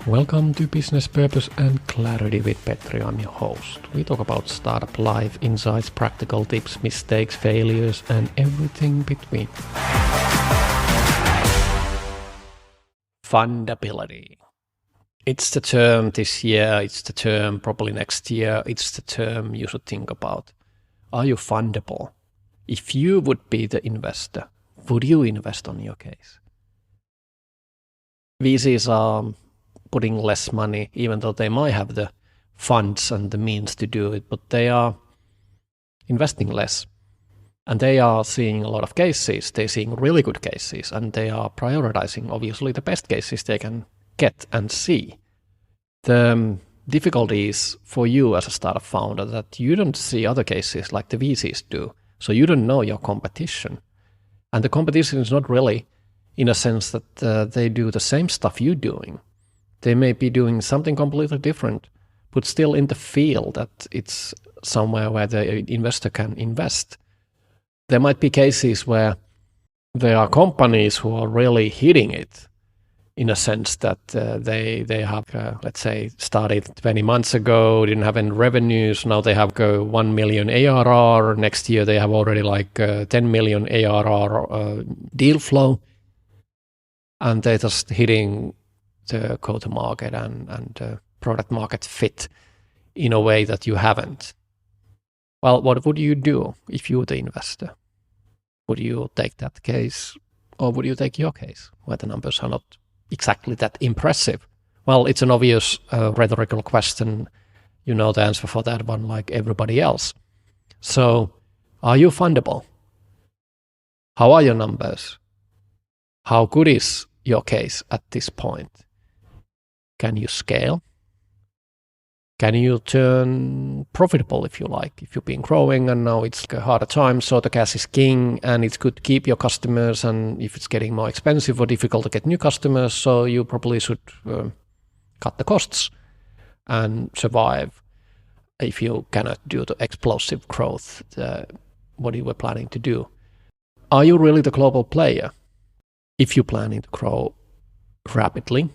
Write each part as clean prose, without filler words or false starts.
Welcome to Business Purpose and Clarity with Petri. I'm your host. We talk about startup life, insights, practical tips, mistakes, failures, and everything between. Fundability. It's the term this year, it's the term probably next year, it's the term you should think about. Are you fundable? If you would be the investor, would you invest on your case? VCs are putting less money, even though they might have the funds and the means to do it, but they are investing less. And they are seeing a lot of cases, they're seeing really good cases, and they are prioritizing, obviously, the best cases they can get and see. The difficulty is for you as a startup founder that you don't see other cases like the VCs do, so you don't know your competition. And the competition is not really in a sense that they do the same stuff you're doing. They may be doing something completely different, but still in the field that it's somewhere where the investor can invest. There might be cases where there are companies who are really hitting it in a sense that they have, let's say, started 20 months ago, didn't have any revenues, now they have 1 million ARR, next year they have already like 10 million ARR deal flow, and they're just hitting the go-to-market and product market fit in a way that you haven't. Well, what would you do if you were the investor? Would you take that case, or would you take your case where the numbers are not exactly that impressive? Well, it's an obvious rhetorical question. You know the answer for that one like everybody else. So, are you fundable? How are your numbers? How good is your case at this point? Can you scale? Can you turn profitable if you like? If you've been growing and now it's a harder time, so the cash is king and it's good to keep your customers, and if it's getting more expensive or difficult to get new customers, so you probably should cut the costs and survive if you cannot do the explosive growth, what you were planning to do. Are you really the global player? If you're planning to grow rapidly,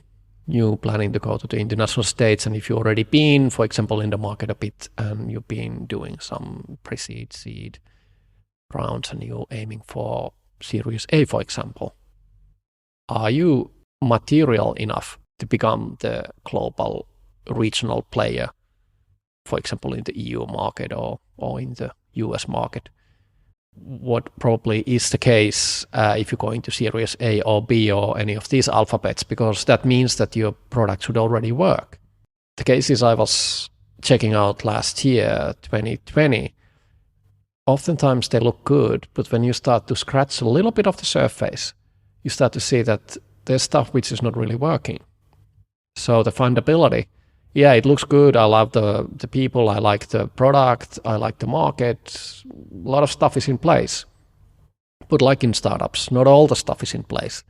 you're planning to go to the international states, and if you've already been, for example, in the market a bit, and you've been doing some pre-seed, seed rounds, and you're aiming for Series A, for example, are you material enough to become the global regional player, for example, in the EU market or in the US market? What probably is the case if you're going to Series A or B or any of these alphabets, because that means that your product should already work. The cases I was checking out last year, 2020, oftentimes they look good, but when you start to scratch a little bit of the surface, you start to see that there's stuff which is not really working. So the fundability, yeah, it looks good. I love the people. I like the product. I like the market. A lot of stuff is in place. But like in startups, not all the stuff is in place.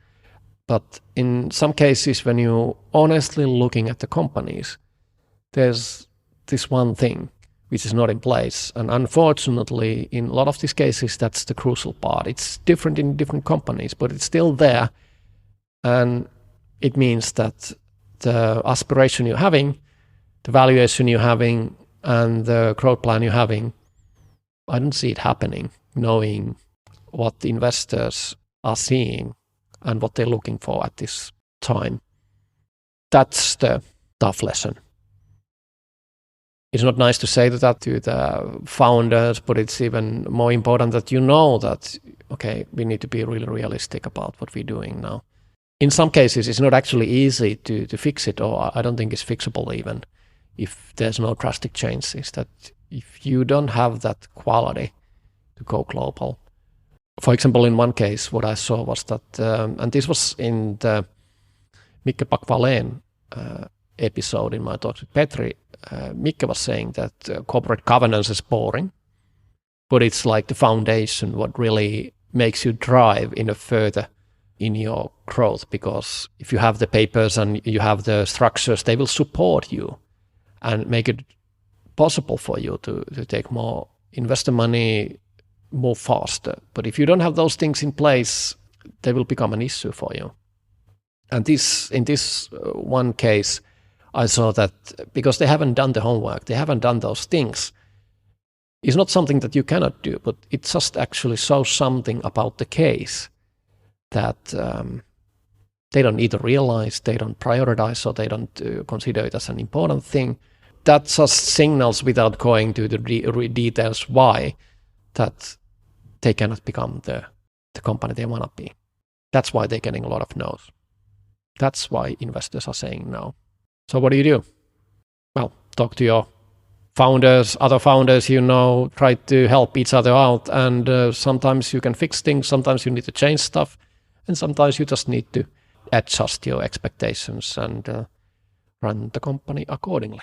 But in some cases, when you're honestly looking at the companies, there's this one thing which is not in place. And unfortunately, in a lot of these cases, that's the crucial part. It's different in different companies, but it's still there. And it means that the aspiration you're having, the valuation you're having, and the growth plan you're having, I don't see it happening, knowing what the investors are seeing and what they're looking for at this time. That's the tough lesson. It's not nice to say that to the founders, but it's even more important that you know that, okay, we need to be really realistic about what we're doing now. In some cases, it's not actually easy to fix it, or I don't think it's fixable even, if there's no drastic changes, that if you don't have that quality to go global. For example, in one case, what I saw was that, and this was in the Mikke Pakvaleen episode in my talks with Petri, Mikke was saying that corporate governance is boring, but it's like the foundation, what really makes you drive in a further in your growth, because if you have the papers and you have the structures, they will support you and make it possible for you to take more investor money, move faster. But if you don't have those things in place, they will become an issue for you. And in this one case, I saw that because they haven't done the homework, they haven't done those things. It's not something that you cannot do, but it just actually shows something about the case that they don't either realize, they don't prioritize, or they don't consider it as an important thing. That just signals, without going to the details why, that they cannot become the company they want to be. That's why they're getting a lot of no's. That's why investors are saying no. So what do? Well, talk to your founders, other founders, try to help each other out. And sometimes you can fix things, sometimes you need to change stuff, and sometimes you just need to adjust your expectations and run the company accordingly.